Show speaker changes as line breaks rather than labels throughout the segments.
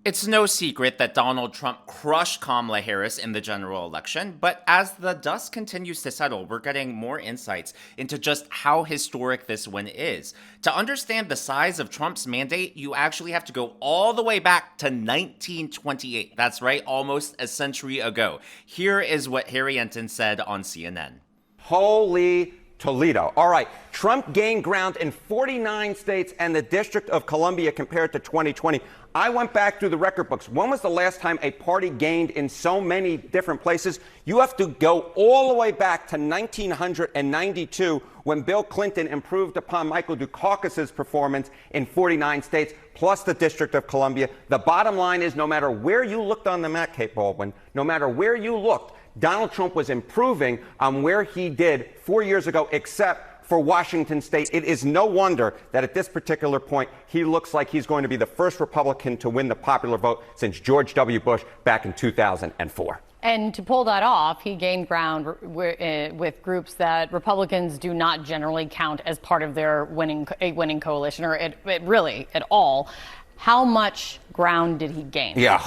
It's no secret that Donald Trump crushed Kamala Harris in the general election, but as the dust continues to settle, we're getting more insights into just how historic this win is. To understand the size of Trump's mandate, you actually have to go all the way back to 1928. That's right, almost a century ago. Here is what Harry Enten said on CNN.
Holy Toledo. All right. Trump gained ground in 49 states and the District of Columbia compared to 2020. I went back through the record books. When was the last time a party gained in so many different places? You have to go all the way back to 1992 when Bill Clinton improved upon Michael Dukakis's performance in 49 states, plus the District of Columbia. The bottom line is no matter where you looked on the map, Kate Baldwin, no matter where you looked, Donald Trump was improving on where he did 4 years ago, except for Washington State. It is no wonder that at this particular point, he looks like he's going to be the first Republican to win the popular vote since George W. Bush back in 2004.
And to pull that off, he gained ground with groups that Republicans do not generally count as part of their winning coalition, or really at all. How much ground did he gain?
Yeah,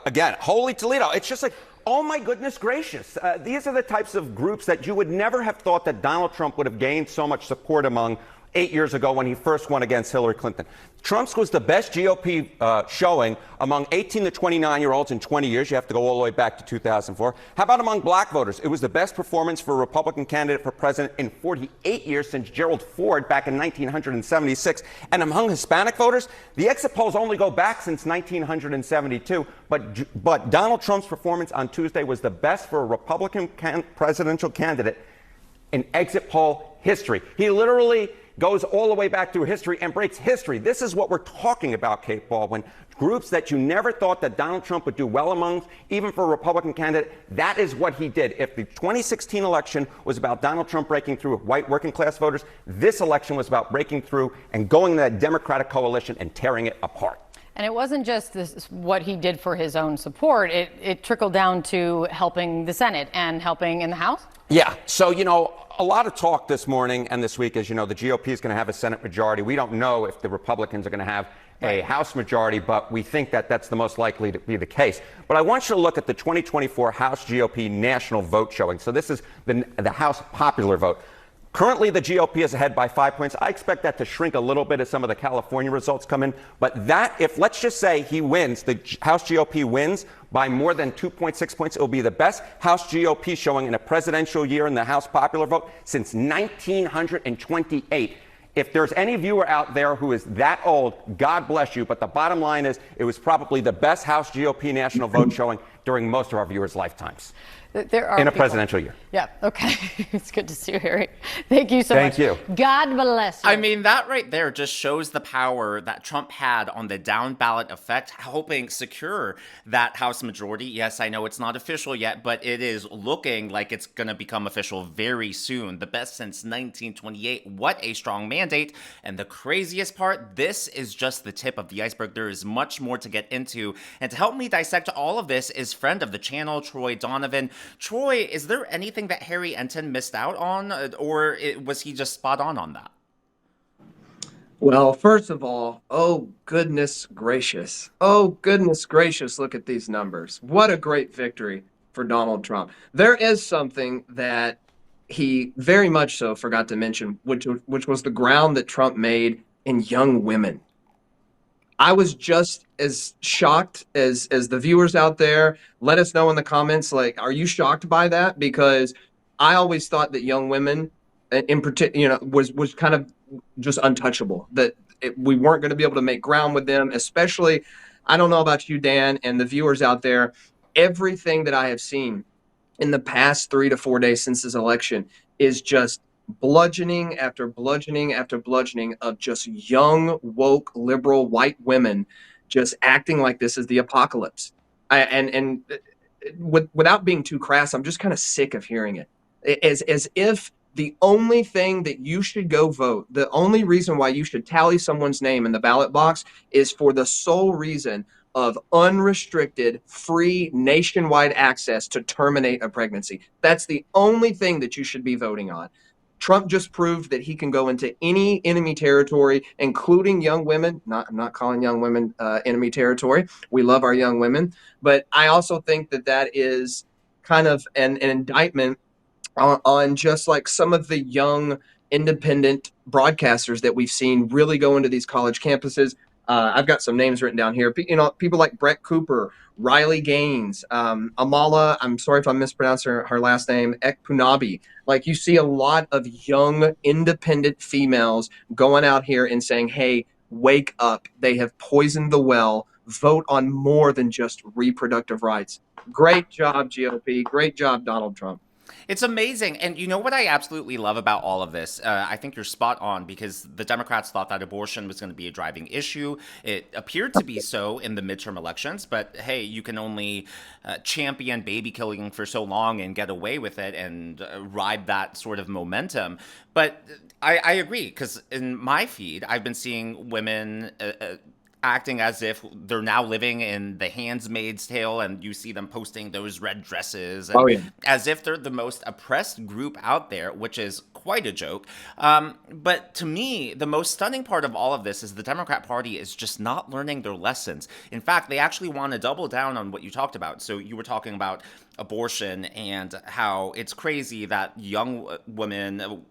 again, holy Toledo. It's just like, oh, my goodness gracious. These are the types of groups that you would never have thought that Donald Trump would have gained so much support among 8 years ago when he first won against Hillary Clinton. Trump's was the best GOP showing among 18 to 29-year-olds in 20 years. You have to go all the way back to 2004. How about among black voters? It was the best performance for a Republican candidate for president in 48 years since Gerald Ford back in 1976. And among Hispanic voters, the exit polls only go back since 1972. But Donald Trump's performance on Tuesday was the best for a Republican presidential candidate in exit poll history. He literally goes all the way back through history and breaks history. This is what we're talking about, Kate Baldwin. Groups that you never thought that Donald Trump would do well among, even for a Republican candidate, that is what he did. If the 2016 election was about Donald Trump breaking through with white working class voters, this election was about breaking through and going to that Democratic coalition and tearing it apart.
And it wasn't just what he did for his own support. It trickled down to helping the Senate and helping in the House?
Yeah. So, a lot of talk this morning and this week is, the GOP is going to have a Senate majority. We don't know if the Republicans are going to have a House majority, but we think that that's the most likely to be the case. But I want you to look at the 2024 House GOP national vote showing. So this is the House popular vote. Currently, the GOP is ahead by 5 points. I expect that to shrink a little bit as some of the California results come in. But if let's just say he wins, the House GOP wins by more than 2.6 points, it will be the best House GOP showing in a presidential year in the House popular vote since 1928. If there's any viewer out there who is that old, God bless you. But the bottom line is it was probably the best House GOP national vote showing during most of our viewers' lifetimes.
There are
in a presidential year.
Yeah. Okay. It's good to see you, Harry. Thank you so much.
Thank you.
God bless you.
I mean, that right there just shows the power that Trump had on the down ballot effect, helping secure that House majority. Yes, I know it's not official yet, but it is looking like it's going to become official very soon. The best since 1928. What a strong mandate. And the craziest part, this is just the tip of the iceberg. There is much more to get into. And to help me dissect all of this is friend of the channel, Troy Donovan. Troy, is there anything that Harry Enten missed out on, or was he just spot on that?
Well, first of all, oh goodness gracious. Oh goodness gracious, look at these numbers. What a great victory for Donald Trump. There is something that he very much so forgot to mention, which was the ground that Trump made in young women. I was just as shocked as the viewers out there. Let us know in the comments, are you shocked by that? Because I always thought that young women in particular, was kind of just untouchable, that we weren't going to be able to make ground with them, especially, I don't know about you, Dan, and the viewers out there, everything that I have seen in the past 3 to 4 days since this election is just bludgeoning after bludgeoning after bludgeoning of just young, woke, liberal, white women just acting like this is the apocalypse. Without being too crass, I'm just kind of sick of hearing it. As if the only thing that you should go vote, the only reason why you should tally someone's name in the ballot box is for the sole reason of unrestricted, free, nationwide access to terminate a pregnancy. That's the only thing that you should be voting on. Trump just proved that he can go into any enemy territory, including young women. I'm not calling young women enemy territory. We love our young women. But I also think that that is kind of an indictment on just like some of the young independent broadcasters that we've seen really go into these college campuses. I've got some names written down here. People like Brett Cooper, Riley Gaines, Amala. I'm sorry if I mispronounced her last name. Ekpunabi. Like, you see a lot of young independent females going out here and saying, "Hey, wake up! They have poisoned the well. Vote on more than just reproductive rights." Great job, GOP. Great job, Donald Trump.
It's amazing. And you know what I absolutely love about all of this? I think you're spot on, because the Democrats thought that abortion was going to be a driving issue. It appeared to be so in the midterm elections, but hey, you can only champion baby killing for so long and get away with it and ride that sort of momentum. But I agree, because in my feed, I've been seeing women acting as if they're now living in The Handmaid's Tale, and you see them posting those red dresses, and
Oh, yeah.
as if they're the most oppressed group out there, which is quite a joke. But to me, the most stunning part of all of this is the Democrat Party is just not learning their lessons. In fact, they actually want to double down on what you talked about. So you were talking about abortion and how it's crazy that young women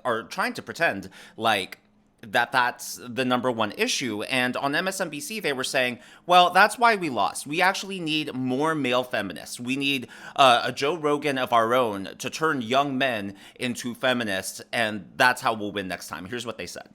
are trying to pretend like that's the number one issue. And on MSNBC, they were saying, well, that's why we lost. We actually need more male feminists. We need a Joe Rogan of our own to turn young men into feminists, and that's how we'll win next time. Here's what they said.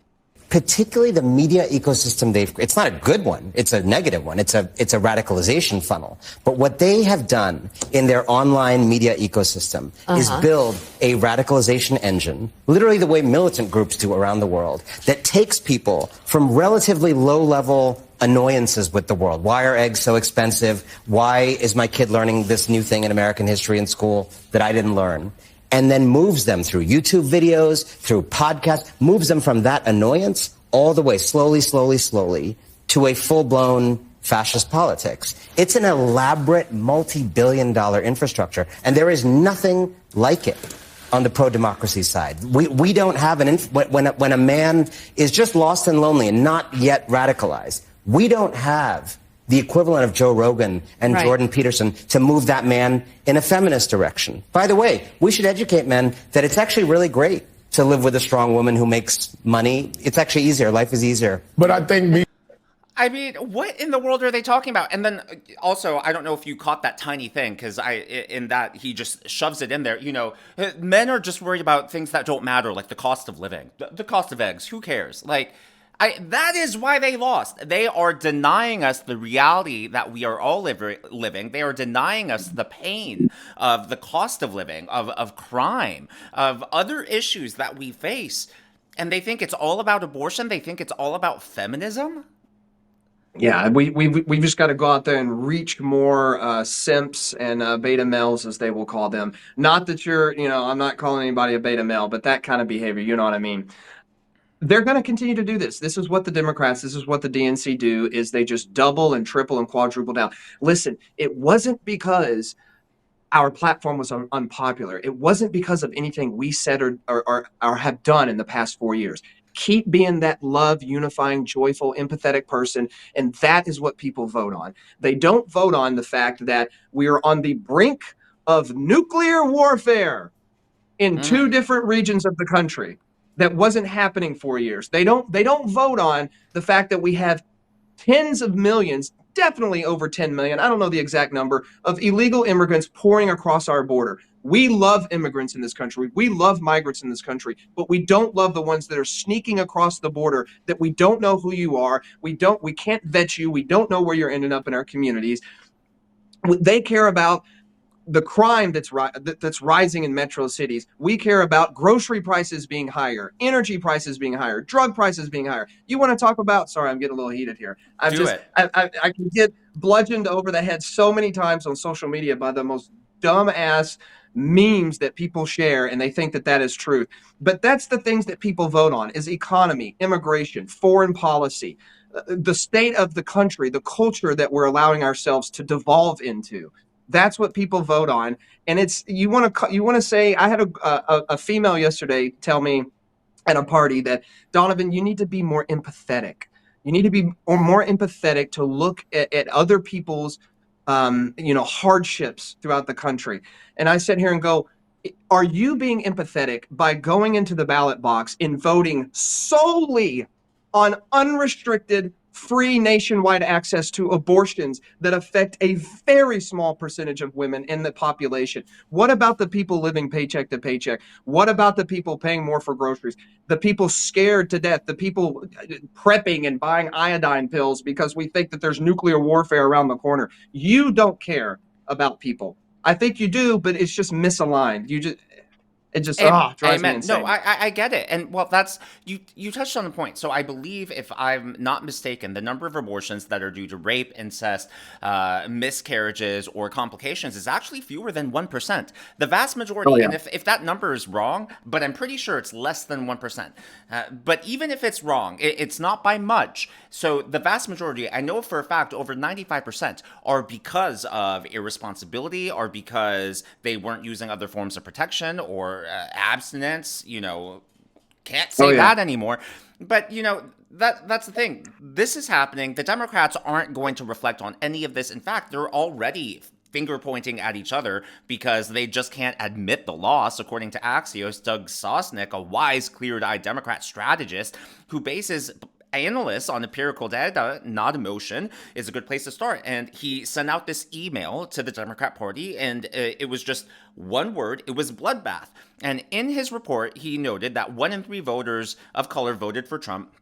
Particularly the media ecosystem it's not a good one, it's a negative one, it's a radicalization funnel. But what they have done in their online media ecosystem is build a radicalization engine, literally the way militant groups do around the world, that takes people from relatively low-level annoyances with the world. Why are eggs so expensive? Why is my kid learning this new thing in American history in school that I didn't learn? And then moves them through YouTube videos, through podcasts, moves them from that annoyance all the way, slowly, to a full-blown fascist politics. It's an elaborate multi-billion-dollar infrastructure, and there is nothing like it on the pro-democracy side. We don't have when a man is just lost and lonely and not yet radicalized, we don't have the equivalent of Joe Rogan and Jordan Peterson to move that man in a feminist direction. By the way, we should educate men that it's actually really great to live with a strong woman who makes money. It's actually easier. Life is easier.
But I think
I mean, what in the world are they talking about? And then also, I don't know if you caught that tiny thing, because in that he just shoves it in there. You know, men are just worried about things that don't matter, like the cost of living, the cost of eggs. Who cares? Like, that is why they lost. They are denying us the reality that we are all living. They are denying us the pain of the cost of living, of crime, of other issues that we face. And they think it's all about abortion. They think it's all about feminism.
Yeah, we just got to go out there and reach more simps and beta males, as they will call them. Not that I'm not calling anybody a beta male, but that kind of behavior, you know what I mean? They're going to continue to do this. This is what the Democrats, this is what the DNC do, is they just double and triple and quadruple down. Listen, it wasn't because our platform was unpopular. It wasn't because of anything we said or have done in the past 4 years. Keep being that love, unifying, joyful, empathetic person, and that is what people vote on. They don't vote on the fact that we are on the brink of nuclear warfare in two different regions of the country. That wasn't happening 4 years. They don't vote on the fact that we have tens of millions, definitely over 10 million, I don't know the exact number, of illegal immigrants pouring across our border. We love immigrants in this country. We love migrants in this country, but we don't love the ones that are sneaking across the border, that we don't know who you are. We can't vet you. We don't know where you're ending up in our communities. They care about the crime that's rising in metro cities. We care about grocery prices being higher, energy prices being higher, drug prices being higher. You want to talk about? Sorry, I'm getting a little heated here. I can get bludgeoned over the head so many times on social media by the most dumbass memes that people share, and they think that is truth. But that's the things that people vote on: is economy, immigration, foreign policy, the state of the country, the culture that we're allowing ourselves to devolve into. That's what people vote on. And it's you want to say. I had a female yesterday tell me at a party that, Donovan, you need to be more empathetic. You need to be more empathetic to look at other people's hardships throughout the country. And I sit here and go, are you being empathetic by going into the ballot box and voting solely on unrestricted, free nationwide access to abortions that affect a very small percentage of women in the population? What about the people living paycheck to paycheck? What about the people paying more for groceries? The people scared to death, the people prepping and buying iodine pills because we think that there's nuclear warfare around the corner. You don't care about people. I think you do, but it's just misaligned. It just drives me
Amen. No,
insane.
I get it, and well, that's you touched on the point. So I believe, if I'm not mistaken, the number of abortions that are due to rape, incest, miscarriages, or complications is actually fewer than 1%. The vast majority,
Oh yeah.
and if that number is wrong, but I'm pretty sure it's less than 1%. But even if it's wrong, it's not by much. So the vast majority, I know for a fact, over 95% are because of irresponsibility, or because they weren't using other forms of protection, or abstinence, can't
Oh
say
yeah.
that anymore. But that's the thing. This is happening. The Democrats aren't going to reflect on any of this. In fact, they're already finger pointing at each other because they just can't admit the loss, according to Axios. Doug Sosnick, a wise, clear-eyed Democrat strategist who bases analysts on empirical data, not emotion, is a good place to start. And he sent out this email to the Democrat Party, and it was just one word. It was bloodbath. And in his report, he noted that 1 in 3 voters of color voted for Trump.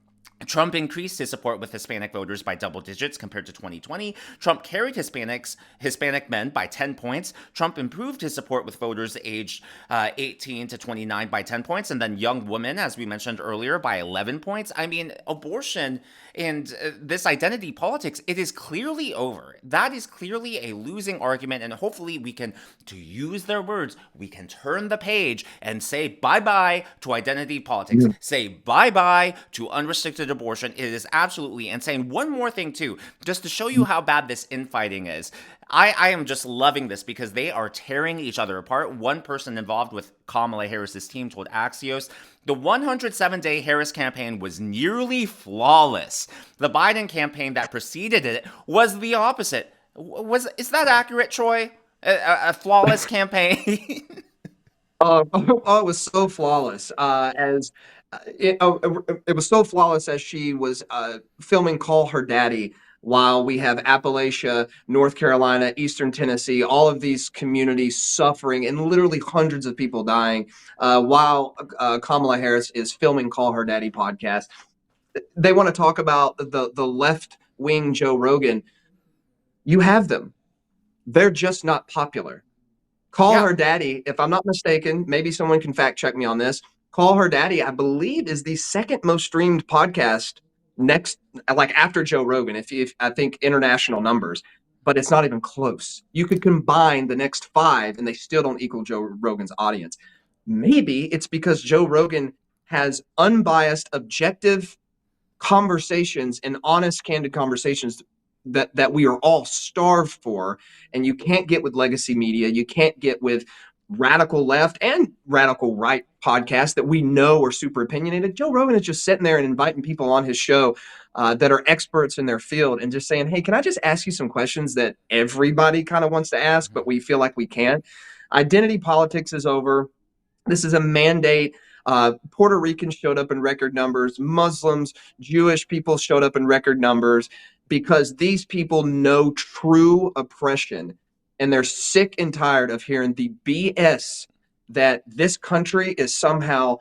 Trump increased his support with Hispanic voters by double digits compared to 2020. Trump carried Hispanic men by 10 points. Trump improved his support with voters aged 18 to 29 by 10 points, and then young women, as we mentioned earlier, by 11 points. I mean, abortion and this identity politics, it is clearly over. That is clearly a losing argument, and hopefully we can, to use their words, we can turn the page and say bye-bye to identity politics. Say bye-bye to unrestricted abortion. It is absolutely insane. One more thing, too, just to show you how bad this infighting is. I am just loving this because they are tearing each other apart. One person involved with Kamala Harris's team told Axios the 107-day Harris campaign was nearly flawless. The Biden campaign that preceded it was the opposite. Is that accurate, Troy? A flawless campaign?
It was so flawless. It was so flawless as she was filming "Call Her Daddy," while we have Appalachia, North Carolina, Eastern Tennessee, all of these communities suffering and literally hundreds of people dying, while Kamala Harris is filming "Call Her Daddy" podcast. They want to talk about the left wing Joe Rogan. You have them. They're just not popular. Call
Yeah.
Her Daddy, if I'm not mistaken, maybe someone can fact check me on this. Call Her Daddy, I believe, is the second most streamed podcast next, like after Joe Rogan, if I think international numbers, but it's not even close. You could combine the next 5 and they still don't equal Joe Rogan's audience. Maybe it's because Joe Rogan has unbiased, objective conversations and honest, candid conversations that we are all starved for, and you can't get with legacy media. You can't get with radical left and radical right podcasts that we know are super opinionated. Joe Rogan is just sitting there and inviting people on his show that are experts in their field and just saying, hey, can I just ask you some questions that everybody kind of wants to ask, but we feel like we can't? Identity politics is over. This is a mandate. Puerto Ricans showed up in record numbers. Muslims, Jewish people showed up in record numbers because these people know true oppression, and they're sick and tired of hearing the BS that this country is somehow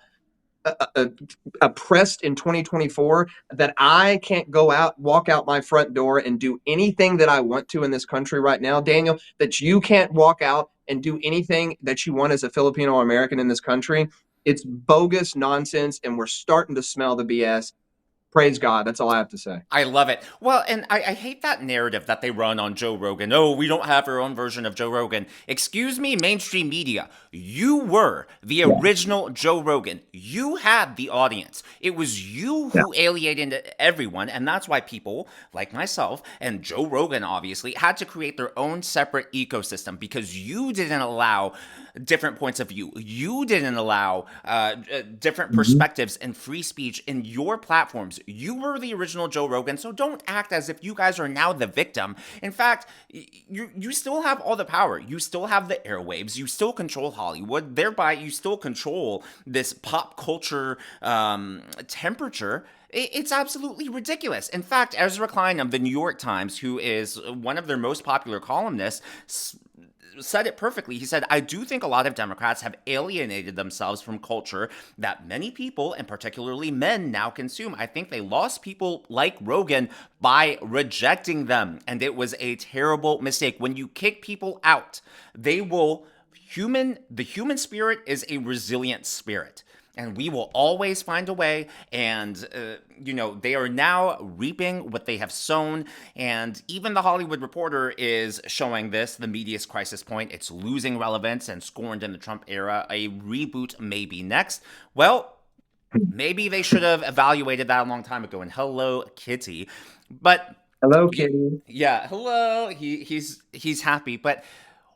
oppressed in 2024, that I can't walk out my front door and do anything that I want to in this country right now, Daniel, that you can't walk out and do anything that you want as a Filipino American in this country. It's bogus nonsense, and we're starting to smell the BS. praise God. That's all I have to say.
I love it. Well, and I hate that narrative that they run on Joe Rogan. Oh, we don't have our own version of Joe Rogan. Excuse me, mainstream media. You were the original Joe Rogan. You had the audience. It was you who alienated everyone, and that's why people like myself and Joe Rogan, obviously, had to create their own separate ecosystem because you didn't allow different points of view. You didn't allow different perspectives and free speech in your platforms. You were the original Joe Rogan, so don't act as if you guys are now the victim. In fact, you still have all the power. You still have the airwaves. You still control Hollywood. Thereby, you still control this pop culture temperature. It's absolutely ridiculous. In fact, Ezra Klein of the New York Times, who is one of their most popular columnists, said it perfectly. He said, I do think a lot of Democrats have alienated themselves from culture that many people, and particularly men, now consume. I think they lost people like Rogan by rejecting them. And it was a terrible mistake. When you kick people out, the human spirit is a resilient spirit. And we will always find a way. And, they are now reaping what they have sown. And even the Hollywood Reporter is showing this, the media's crisis point. It's losing relevance and scorned in the Trump era. A reboot may be next. Well, maybe they should have evaluated that a long time ago. And hello, Kitty. But
hello, Kitty.
Yeah, hello. He's happy. But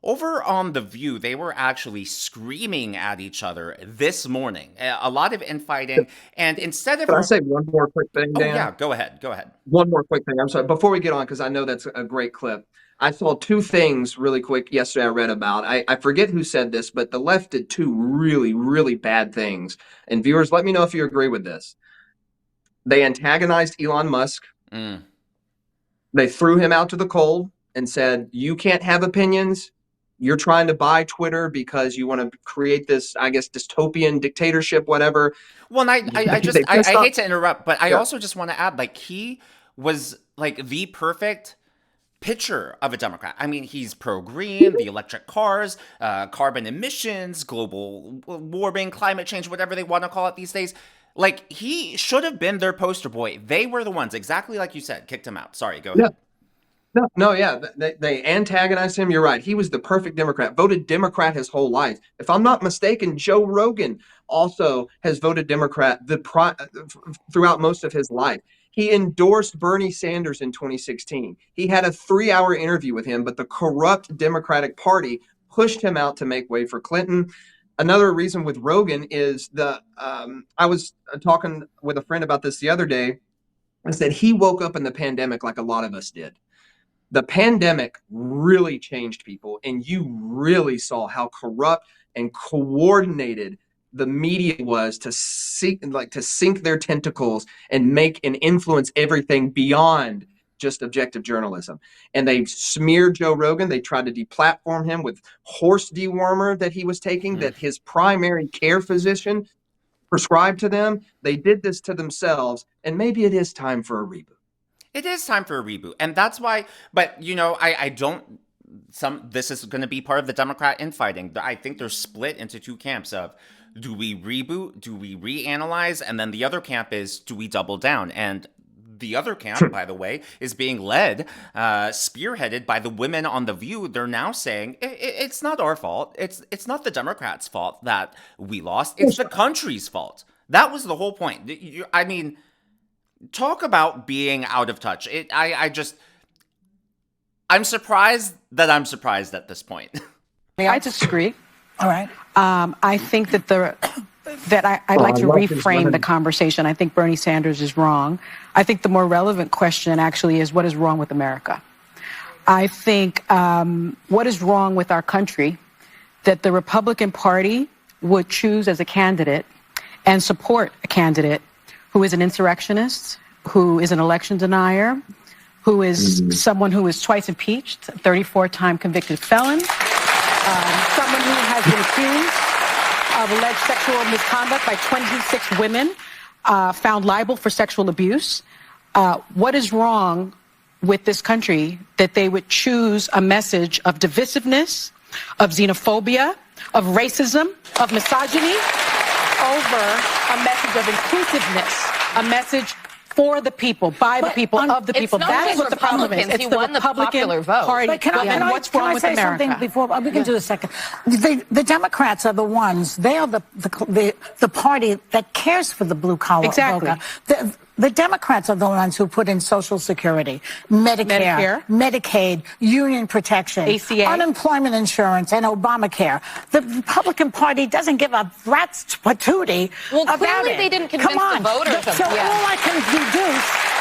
over on The View, they were actually screaming at each other this morning. A lot of infighting. And instead of...
Can I say one more quick thing, Dan?
Oh, yeah, go ahead.
One more quick thing. I'm sorry. Before we get on, because I know that's a great clip. I saw two things really quick yesterday I read about. I forget who said this, but the left did two really, really bad things. And viewers, let me know if you agree with this. They antagonized Elon Musk. They threw him out to the cold and said, you can't have opinions. You're trying to buy Twitter because you want to create this, I guess, dystopian dictatorship, whatever.
Well, I hate to interrupt, but I also just want to add, he was the perfect picture of a Democrat. I mean, he's pro-green, the electric cars, carbon emissions, global warming, climate change, whatever they want to call it these days. He should have been their poster boy. They were the ones, exactly like you said, kicked him out. Sorry, go ahead.
Yeah. No, they antagonized him. You're right. He was the perfect Democrat, voted Democrat his whole life. If I'm not mistaken, Joe Rogan also has voted Democrat throughout most of his life. He endorsed Bernie Sanders in 2016. He had a 3-hour interview with him, but the corrupt Democratic Party pushed him out to make way for Clinton. Another reason with Rogan is I was talking with a friend about this the other day. I said he woke up in the pandemic like a lot of us did. The pandemic really changed people, and you really saw how corrupt and coordinated the media was to sink their tentacles and make and influence everything beyond just objective journalism. And they smeared Joe Rogan. They tried to deplatform him with horse dewormer that he was taking, that his primary care physician prescribed to them. They did this to themselves, and maybe it is time for a reboot.
It is time for a reboot. And that's why, but I don't, this is going to be part of the Democrat infighting. I think they're split into two camps of, do we reboot? Do we reanalyze? And then the other camp is, do we double down? And the other camp, by the way, is being led, spearheaded by the women on The View. They're now saying, it's not our fault. It's not the Democrats' fault that we lost. It's the country's fault. That was the whole point. I mean, talk about being out of touch. I'm surprised that I'm surprised at this point.
I disagree. All right. I think that I'd like to reframe the conversation. I think Bernie Sanders is wrong. I think the more relevant question actually is, what is wrong with America? I think what is wrong with our country that the Republican Party would choose as a candidate and support a candidate who is an insurrectionist, who is an election denier, who is someone who is twice impeached, 34-time convicted felon, someone who has been accused of alleged sexual misconduct by 26 women, found liable for sexual abuse. What is wrong with this country that they would choose a message of divisiveness, of xenophobia, of racism, of misogyny, over a message of inclusiveness, a message for the people, by the people, of the people.
not
That is
just
what the problem is.
Republicans.
It's
He
the
won the
Republican
popular vote.
Party.
But can
and
I,
what's
can
wrong
I
with
say
America?
something before we can do a second? The Democrats are the ones. They are the party that cares for the blue collar
Exactly.
voter. The Democrats are the ones who put in Social Security, Medicare, Medicaid, union protection,
ACA,
unemployment insurance, and Obamacare. The Republican Party doesn't give a rat's patootie about
clearly
it.
they didn't convince
Come on.
the voters of
So
yeah.
all I can deduce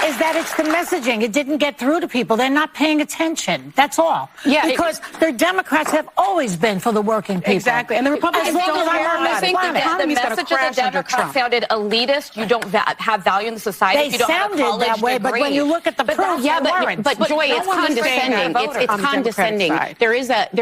is that it's the messaging. It didn't get through to people. They're not paying attention. That's all.
Yeah,
because the Democrats have always been for the working people.
Exactly. And the Republicans
As long
don't
as I'm
care
on
about
this
I think
planet.
that the
Economy's gonna
message of the
crash under
Democrats
Trump.
sounded elitist. You don't have value in the society.
They
if you don't have a
sounded
college
that way, but
degree.
when you look at the
But
proof,
yeah,
they weren't.
but Joy,
no
it's
one was saying
condescending.
that
It's
on the Democratic
condescending.
side.
There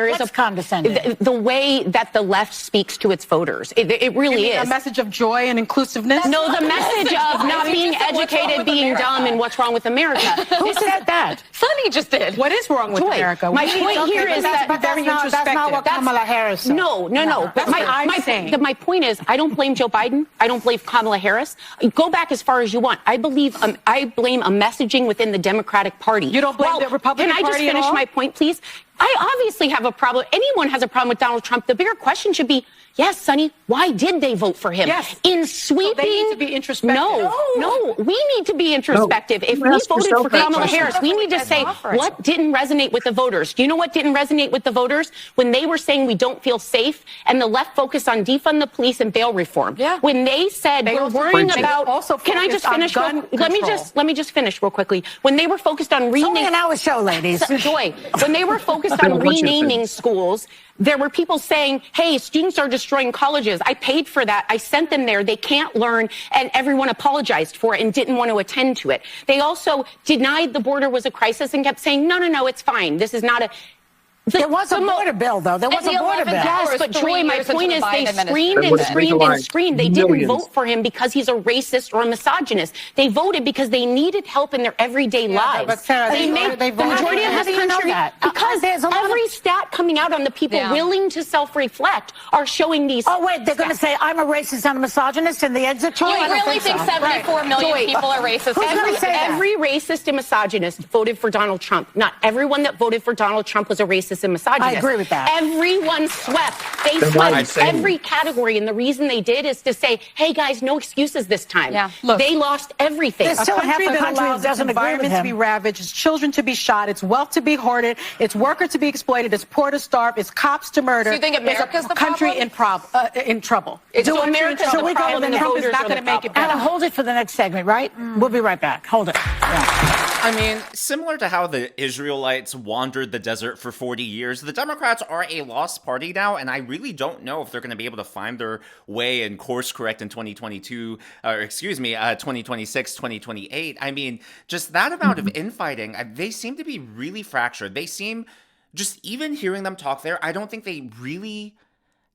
is
What's condescending?
The way that the left speaks to its voters. It really
You mean
is.
a message of joy and inclusiveness?
No, the message of not being educated, being dumb, and what's wrong with America.
Who said that?
Sonny just did.
What is wrong with
Joy,
America?
my point here is that
But that's not what Kamala Harris said.
No.
That's what I'm saying.
My point is, I don't blame Joe Biden. I don't blame Kamala Harris. Go back as far as you want. I blame a messaging within the Democratic Party.
You don't blame the Republican
Party. Can I just
Party at
finish
all?
my point, please? I obviously have a problem. Anyone has a problem with Donald Trump. The bigger question should be, yes, Sonny, why did they vote for him?
Yes.
In sweeping.
So they need to be introspective.
No, we need to be introspective. If
You
we
ask
voted
yourself
for
that
Kamala
question.
Harris, we need to say what didn't resonate with the voters. Do you know what didn't resonate with the voters? When they were saying we don't feel safe and the left focused on defund the police and bail reform.
Yeah.
When they said
They
we're
also-
worrying
they
about
also
can I just
focused on
finish
gun
let me
control.
just finish real quickly. When they were focused on
It's only
renaming
an hour show, ladies.
Joy, when they were focused
I
on
want you to
renaming
finish.
schools, there were people saying, hey, students are destroying colleges. I paid for that. I sent them there. They can't learn. And everyone apologized for it and didn't want to attend to it. They also denied the border was a crisis and kept saying, no, it's fine. This is not a...
There was a border bill, though. There was a
the
border
11th
bill.
Yes, but Joy, my point is they screamed
That
and
would have
screamed and
legalized
screamed. They didn't
millions.
vote for him because he's a racist or a misogynist. They voted because they needed help in their everyday lives.
but Sarah,
they
they
made
voted- they
the
voted.
majority of
How
this
do you know
country
that?
because
There's a lot of-
every stat coming out on the people
Yeah.
willing to self-reflect are showing these.
Oh, wait, they're going to
stats.
say I'm a racist and a misogynist in the exit poll?
You
I don't
really think
so.
74 million
Joy,
people are racist?
Who's gonna say that?
Every racist and misogynist voted for Donald Trump. Not everyone that voted for Donald Trump was a racist and misogynist.
I agree with that.
Everyone swept. They
Then why are you
swept
saying
every category, and the reason they did is to say, hey, guys, no excuses this time.
Yeah.
Look,
they lost everything.
There's
A
still half
country
the
that
country
allows its
doesn't agree with
environment to
him.
be ravaged, its children to be shot, its wealth to be hoarded, its workers to be exploited, its poor to starve, its cops to murder.
So you think
is
America's
a
the
country
problem?
in trouble.
So America's
So
the
we go
problem
to
and the
Trump is
voters
not
are
going to
the
make it
problem.
Anna,
better.
hold it for the next segment, right? We'll be right back. Hold it. Yeah.
I mean, similar to how the Israelites wandered the desert for 40 years, the Democrats are a lost party now, and I really don't know if they're going to be able to find their way and course correct in 2026, 2028. I mean, just that amount of infighting, they seem to be really fractured. They seem, just even hearing them talk there, I don't think they really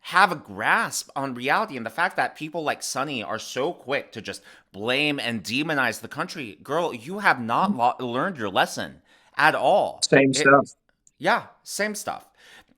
have a grasp on reality and the fact that people like Sonny are so quick to just blame and demonize the country. Girl, you have not learned your lesson at all.
Same stuff.
Yeah, same stuff.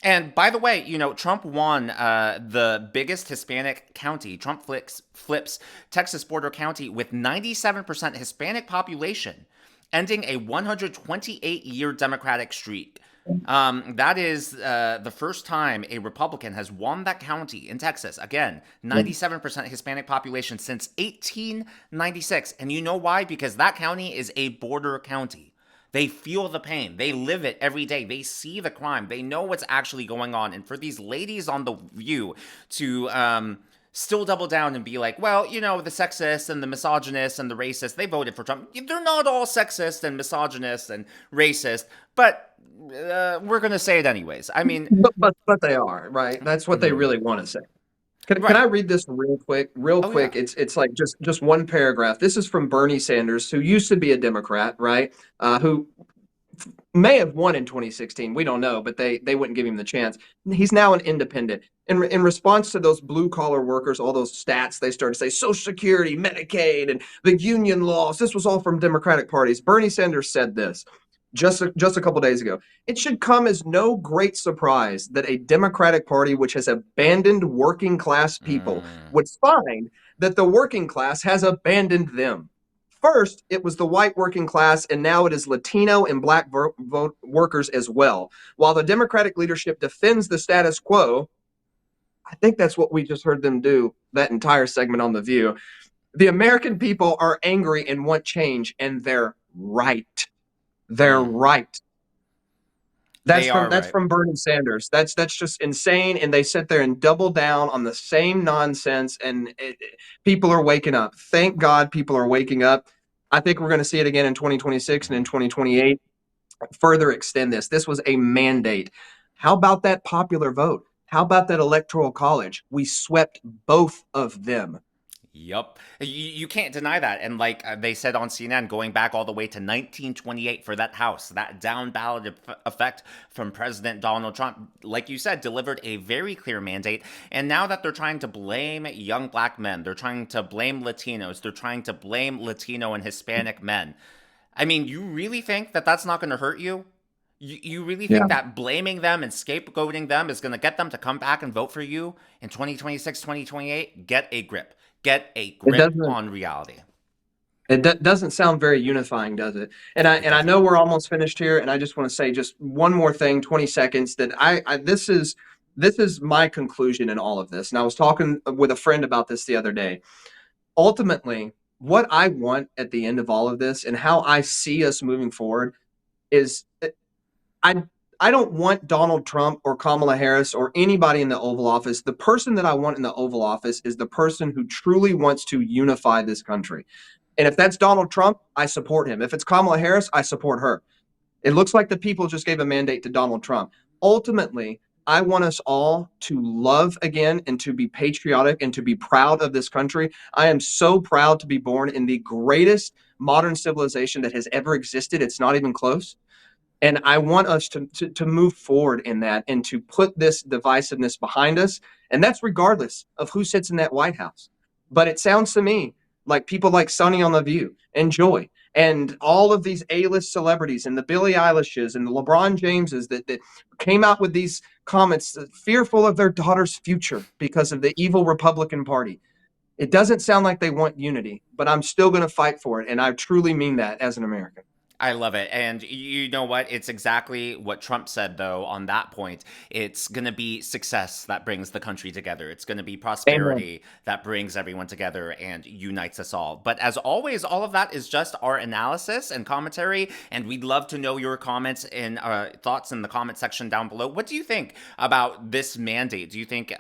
And by the way, Trump won the biggest Hispanic county. Trump flips Texas Border County with 97% Hispanic population, ending a 128-year Democratic streak. That is the first time a Republican has won that county in Texas. Again, 97% Hispanic population since 1896. And you know why? Because that county is a border county. They feel the pain. They live it every day. They see the crime. They know what's actually going on. And for these ladies on The View to still double down and be like, well, the sexists and the misogynists and the racists, they voted for Trump. They're not all sexist and misogynist and racist, but we're going to say it anyways. I mean,
But they are, right? That's what they really want to say. Can
Right.
I read this real quick? Real
Oh,
quick.
yeah.
It's like just one paragraph. This is from Bernie Sanders, who used to be a Democrat, right? Who may have won in 2016. We don't know, but they wouldn't give him the chance. He's now an independent. In response to those blue collar workers, all those stats, they started to say Social Security, Medicaid, and the union laws. This was all from Democratic parties. Bernie Sanders said this just a couple days ago. It should come as no great surprise that a Democratic Party which has abandoned working class people would find that the working class has abandoned them. First, it was the white working class, and now it is Latino and black vote workers as well. While the Democratic leadership defends the status quo, I think that's what we just heard them do that entire segment on The View. The American people are angry and want change, and they're right. They're right. That's from Bernie Sanders. That's just insane, and they sit there and double down on the same nonsense, and people are waking up. Thank God people are waking up. I think we're going to see it again in 2026 and in 2028. Further extend this. This was a mandate. How about that popular vote? How about that electoral college? We swept both of them.
Yup. You can't deny that. And like they said on CNN, going back all the way to 1928 for that House, that down ballot effect from President Donald Trump, like you said, delivered a very clear mandate. And now that they're trying to blame young black men, they're trying to blame Latinos, they're trying to blame Latino and Hispanic men. I mean, you really think that that's not going to hurt you? You really think that blaming them and scapegoating them is going to get them to come back and vote for you in 2026, 2028? Get a grip. Get a grip on reality.
It doesn't sound very unifying, does it? And I know we're almost finished here, and I just want to say just one more thing, 20 seconds, that this is my conclusion in all of this. And I was talking with a friend about this the other day. Ultimately, what I want at the end of all of this and how I see us moving forward is I don't want Donald Trump or Kamala Harris or anybody in the Oval Office. The person that I want in the Oval Office is the person who truly wants to unify this country. And if that's Donald Trump, I support him. If it's Kamala Harris, I support her. It looks like the people just gave a mandate to Donald Trump. Ultimately, I want us all to love again and to be patriotic and to be proud of this country. I am so proud to be born in the greatest modern civilization that has ever existed. It's not even close. And I want us to move forward in that and to put this divisiveness behind us. And that's regardless of who sits in that White House. But it sounds to me like people like Sonny on The View and Joy and all of these A-list celebrities and the Billie Eilishes and the LeBron Jameses that came out with these comments fearful of their daughter's future because of the evil Republican Party. It doesn't sound like they want unity, but I'm still going to fight for it. And I truly mean that as an American.
I love it. And you know what? It's exactly what Trump said, though, on that point. It's going to be success that brings the country together. It's going to be prosperity that brings everyone together and unites us all. But as always, all of that is just our analysis and commentary. And we'd love to know your comments and thoughts in the comment section down below. What do you think about this mandate? Do you think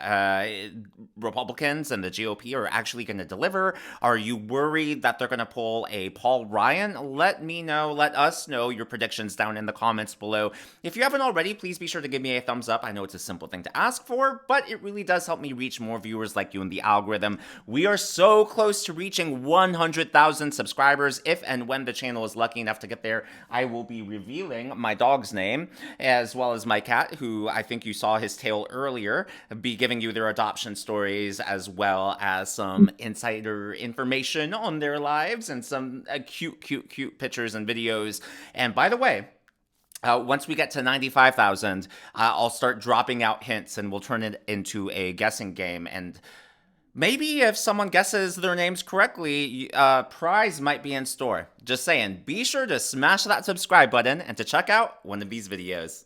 Republicans and the GOP are actually going to deliver? Are you worried that they're going to pull a Paul Ryan? Let me know. Let us know your predictions down in the comments below. If you haven't already, please be sure to give me a thumbs up. I know it's a simple thing to ask for, but it really does help me reach more viewers like you in the algorithm. We are so close to reaching 100,000 subscribers. If and when the channel is lucky enough to get there, I will be revealing my dog's name, as well as my cat, who I think you saw his tail earlier, be giving you their adoption stories, as well as some insider information on their lives and some cute pictures and videos. And by the way, once we get to 95,000, I'll start dropping out hints and we'll turn it into a guessing game. And maybe if someone guesses their names correctly, a prize might be in store. Just saying, be sure to smash that subscribe button and to check out one of these videos.